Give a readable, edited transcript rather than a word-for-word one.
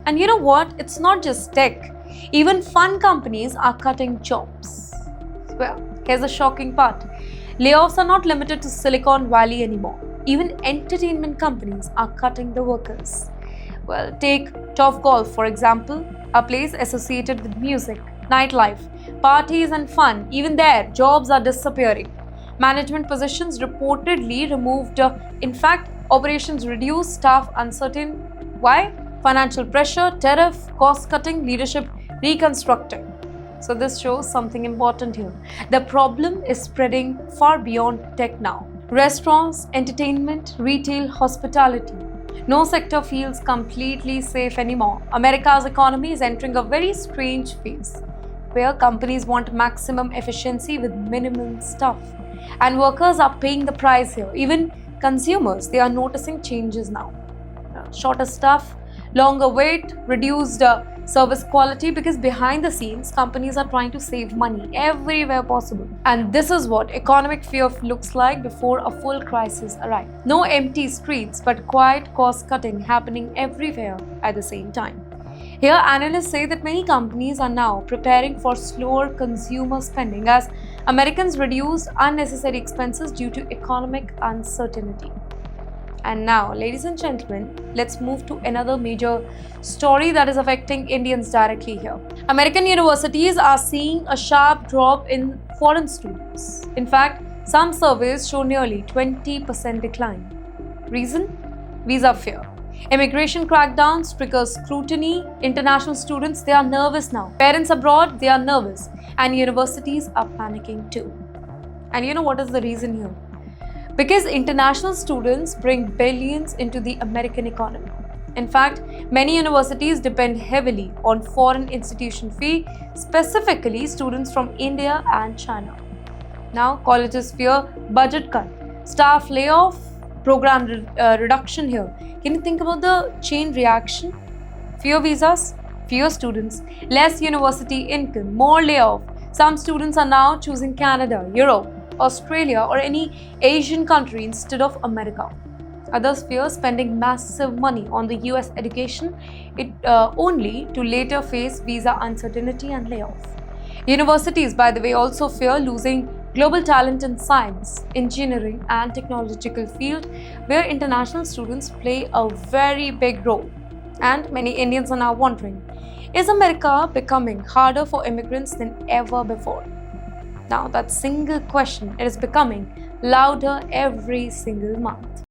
And you know what? It's not just tech. Even fun companies are cutting jobs. Well, here's the shocking part. Layoffs are not limited to Silicon Valley anymore. Even entertainment companies are cutting the workers. Well, take Top Golf, for example, a place associated with music, nightlife, parties, and fun. Even there, jobs are disappearing. Management positions reportedly removed. In fact, operations reduced, staff uncertain. Why? Financial pressure, tariff, cost cutting, leadership reconstructing. So, this shows something important here. The problem is spreading far beyond tech now. Restaurants, entertainment, retail, hospitality. No sector feels completely safe anymore. America's economy is entering a very strange phase where companies want maximum efficiency with minimum staff. And workers are paying the price here. Even consumers, they are noticing changes now. Shorter staff, longer wait, reduced service quality, because behind the scenes, companies are trying to save money everywhere possible. And this is what economic fear looks like before a full crisis arrives. No empty streets, but quiet cost cutting happening everywhere at the same time. Here, analysts say that many companies are now preparing for slower consumer spending as Americans reduce unnecessary expenses due to economic uncertainty. And now, ladies and gentlemen, let's move to another major story that is affecting Indians directly here. American universities are seeing a sharp drop in foreign students. In fact, some surveys show nearly 20% decline. Reason? Visa fear. Immigration crackdowns trigger scrutiny. International students, they are nervous now. Parents abroad, they are nervous. And universities are panicking too. And you know what is the reason here? Because international students bring billions into the American economy. In fact, many universities depend heavily on foreign institution fee, specifically students from India and China. Now, colleges fear budget cut, staff layoff, program reduction here. Can you think about the chain reaction? Fewer visas, fewer students, less university income, more layoff. Some students are now choosing Canada, Europe, Australia, or any Asian country instead of America. Others fear spending massive money on the US education, only to later face visa uncertainty and layoff. Universities, by the way, also fear losing global talent in science, engineering, and technological field, where international students play a very big role. And many Indians are now wondering, is America becoming harder for immigrants than ever before? Now, that single question, it is becoming louder every single month.